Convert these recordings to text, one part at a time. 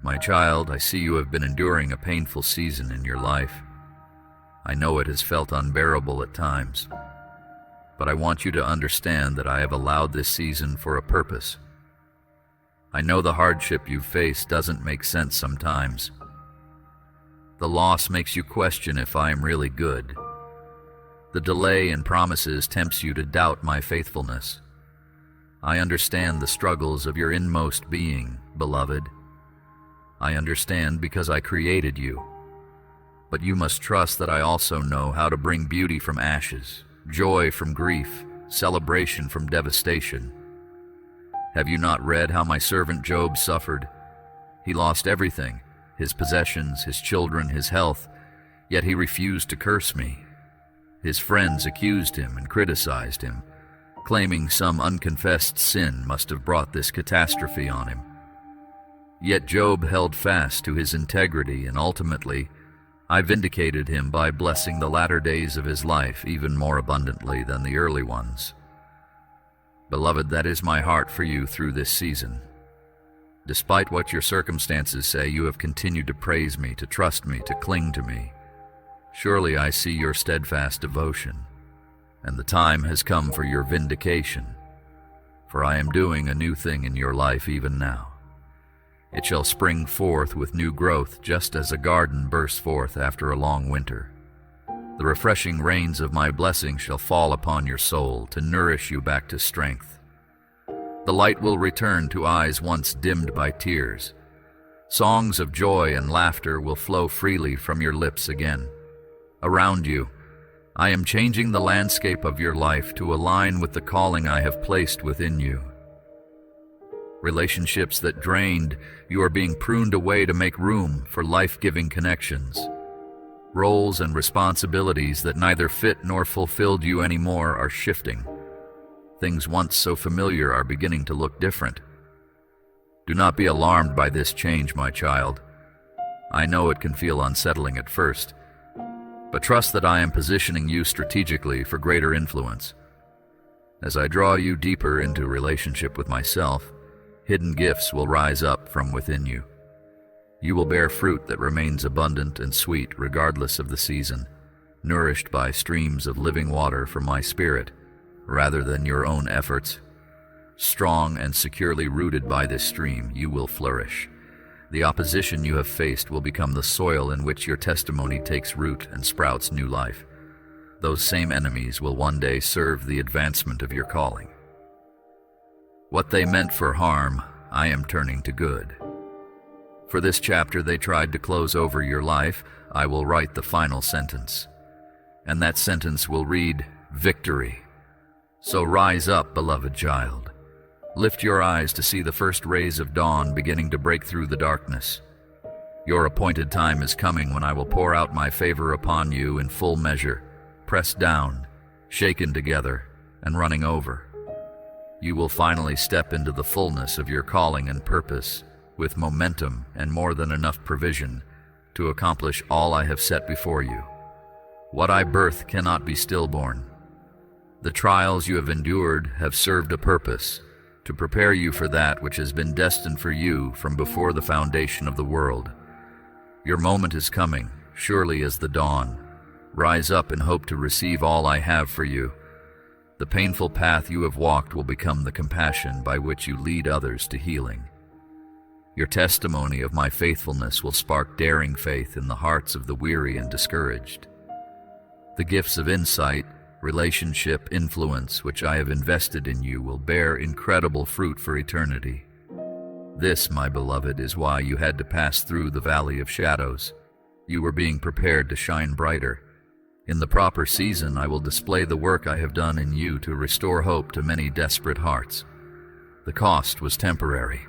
My child, I see you have been enduring a painful season in your life. I know it has felt unbearable at times, but I want you to understand that I have allowed this season for a purpose. I know the hardship you've faced doesn't make sense sometimes. The loss makes you question if I am really good. The delay in promises tempts you to doubt my faithfulness. I understand the struggles of your inmost being, beloved. I understand because I created you. But you must trust that I also know how to bring beauty from ashes, joy from grief, celebration from devastation. Have you not read how my servant Job suffered? He lost everything, his possessions, his children, his health, yet he refused to curse me. His friends accused him and criticized him, claiming some unconfessed sin must have brought this catastrophe on him. Yet Job held fast to his integrity, and ultimately, I vindicated him by blessing the latter days of his life even more abundantly than the early ones. Beloved, that is my heart for you through this season. Despite what your circumstances say, you have continued to praise me, to trust me, to cling to me. Surely I see your steadfast devotion, and the time has come for your vindication, for I am doing a new thing in your life even now. It shall spring forth with new growth, just as a garden bursts forth after a long winter. The refreshing rains of my blessing shall fall upon your soul to nourish you back to strength. The light will return to eyes once dimmed by tears. Songs of joy and laughter will flow freely from your lips again. Around you, I am changing the landscape of your life to align with the calling I have placed within you. Relationships that drained, you are being pruned away to make room for life-giving connections. Roles and responsibilities that neither fit nor fulfilled you anymore are shifting. Things once so familiar are beginning to look different. Do not be alarmed by this change, my child. I know it can feel unsettling at first, but trust that I am positioning you strategically for greater influence. As I draw you deeper into relationship with myself, hidden gifts will rise up from within you. You will bear fruit that remains abundant and sweet regardless of the season, nourished by streams of living water from my spirit, rather than your own efforts. Strong and securely rooted by this stream, you will flourish. The opposition you have faced will become the soil in which your testimony takes root and sprouts new life. Those same enemies will one day serve the advancement of your calling. What they meant for harm, I am turning to good. For this chapter they tried to close over your life, I will write the final sentence. And that sentence will read, victory. So rise up, beloved child. Lift your eyes to see the first rays of dawn beginning to break through the darkness. Your appointed time is coming when I will pour out my favor upon you in full measure, pressed down, shaken together, and running over. You will finally step into the fullness of your calling and purpose, with momentum and more than enough provision to accomplish all I have set before you. What I birth cannot be stillborn. The trials you have endured have served a purpose, to prepare you for that which has been destined for you from before the foundation of the world. Your moment is coming, surely as the dawn. Rise up and hope to receive all I have for you. The painful path you have walked will become the compassion by which you lead others to healing. Your testimony of my faithfulness will spark daring faith in the hearts of the weary and discouraged. The gifts of insight, relationship, influence which I have invested in you will bear incredible fruit for eternity. This, my beloved, is why you had to pass through the valley of shadows. You were being prepared to shine brighter. In the proper season, I will display the work I have done in you to restore hope to many desperate hearts. The cost was temporary,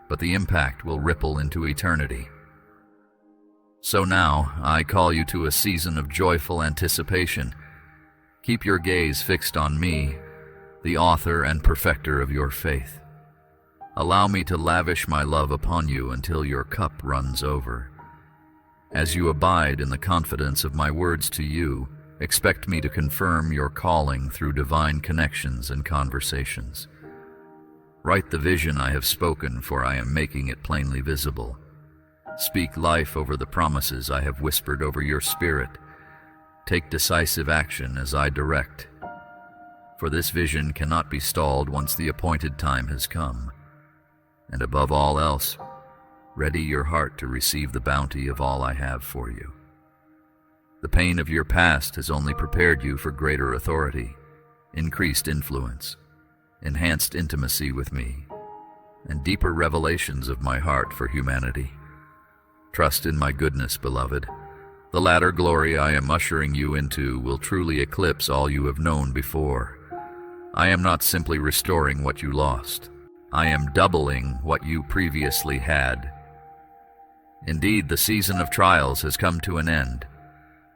but the impact will ripple into eternity. So now, I call you to a season of joyful anticipation. Keep your gaze fixed on me, the author and perfecter of your faith. Allow me to lavish my love upon you until your cup runs over. As you abide in the confidence of my words to you, expect me to confirm your calling through divine connections and conversations. Write the vision I have spoken, for I am making it plainly visible. Speak life over the promises I have whispered over your spirit. Take decisive action as I direct. For this vision cannot be stalled once the appointed time has come. And above all else, ready your heart to receive the bounty of all I have for you. The pain of your past has only prepared you for greater authority, increased influence, enhanced intimacy with me, and deeper revelations of my heart for humanity. Trust in my goodness, beloved. The latter glory I am ushering you into will truly eclipse all you have known before. I am not simply restoring what you lost. I am doubling what you previously had. Indeed, the season of trials has come to an end.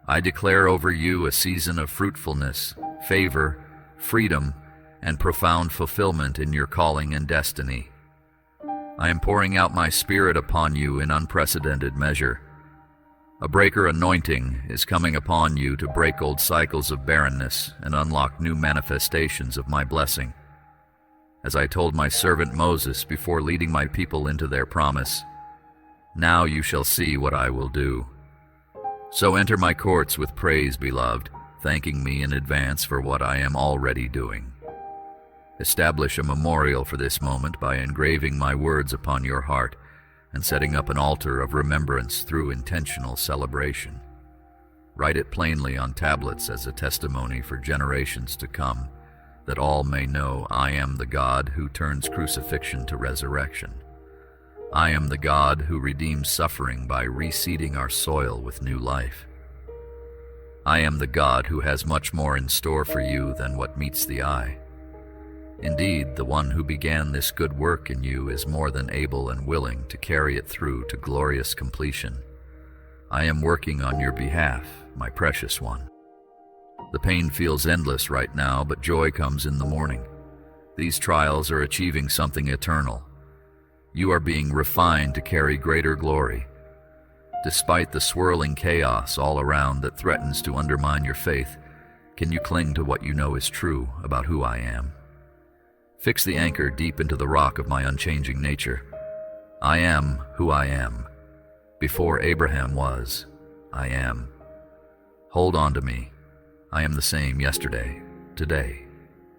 I declare over you a season of fruitfulness, favor, freedom, and profound fulfillment in your calling and destiny. I am pouring out my Spirit upon you in unprecedented measure. A breaker anointing is coming upon you to break old cycles of barrenness and unlock new manifestations of my blessing. As I told my servant Moses before leading my people into their promise, now you shall see what I will do. So enter my courts with praise, beloved, thanking me in advance for what I am already doing. Establish a memorial for this moment by engraving my words upon your heart and setting up an altar of remembrance through intentional celebration. Write it plainly on tablets as a testimony for generations to come, that all may know I am the God who turns crucifixion to resurrection. I am the God who redeems suffering by reseeding our soil with new life. I am the God who has much more in store for you than what meets the eye. Indeed, the one who began this good work in you is more than able and willing to carry it through to glorious completion. I am working on your behalf, my precious one. The pain feels endless right now, but joy comes in the morning. These trials are achieving something eternal. You are being refined to carry greater glory. Despite the swirling chaos all around that threatens to undermine your faith, can you cling to what you know is true about who I am? Fix the anchor deep into the rock of my unchanging nature. I am who I am. Before Abraham was, I am. Hold on to me. I am the same yesterday, today,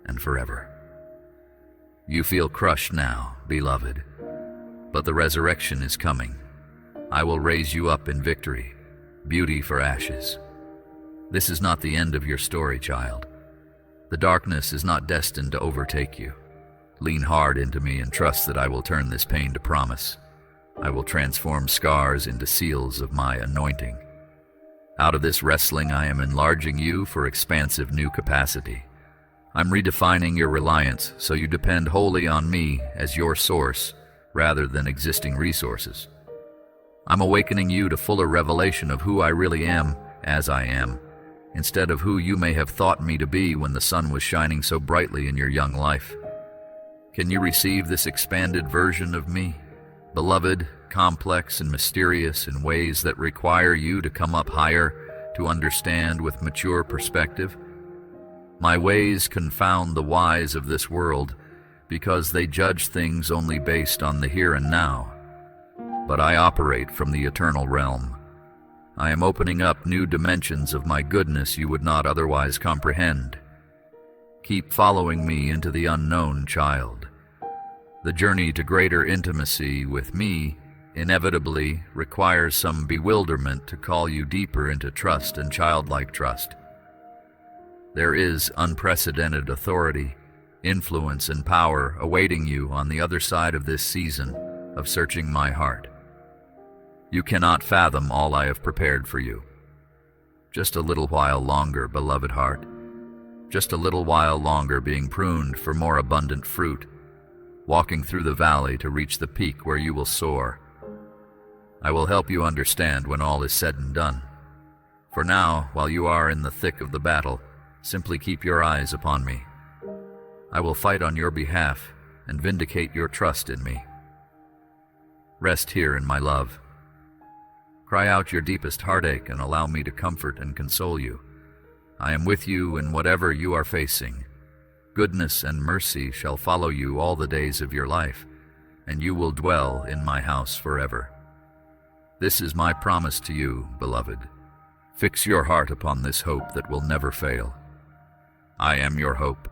and forever. You feel crushed now, beloved, but the resurrection is coming. I will raise you up in victory, beauty for ashes. This is not the end of your story, child. The darkness is not destined to overtake you. Lean hard into me and trust that I will turn this pain to promise. I will transform scars into seals of my anointing. Out of this wrestling, I am enlarging you for expansive new capacity. I'm redefining your reliance so you depend wholly on me as your source rather than existing resources. I'm awakening you to fuller revelation of who I really am as I am, instead of who you may have thought me to be when the sun was shining so brightly in your young life. Can you receive this expanded version of me? Beloved, complex and mysterious in ways that require you to come up higher to understand with mature perspective. My ways confound the wise of this world because they judge things only based on the here and now. But I operate from the eternal realm. I am opening up new dimensions of my goodness you would not otherwise comprehend. Keep following me into the unknown, child. The journey to greater intimacy with me inevitably requires some bewilderment to call you deeper into trust and childlike trust. There is unprecedented authority, influence, and power awaiting you on the other side of this season of searching my heart. You cannot fathom all I have prepared for you. Just a little while longer, beloved heart. Just a little while longer being pruned for more abundant fruit, walking through the valley to reach the peak where you will soar. I will help you understand when all is said and done. For now, while you are in the thick of the battle, simply keep your eyes upon me. I will fight on your behalf and vindicate your trust in me. Rest here in my love. Cry out your deepest heartache and allow me to comfort and console you. I am with you in whatever you are facing. Goodness and mercy shall follow you all the days of your life, and you will dwell in my house forever. This is my promise to you, beloved. Fix your heart upon this hope that will never fail. I am your hope,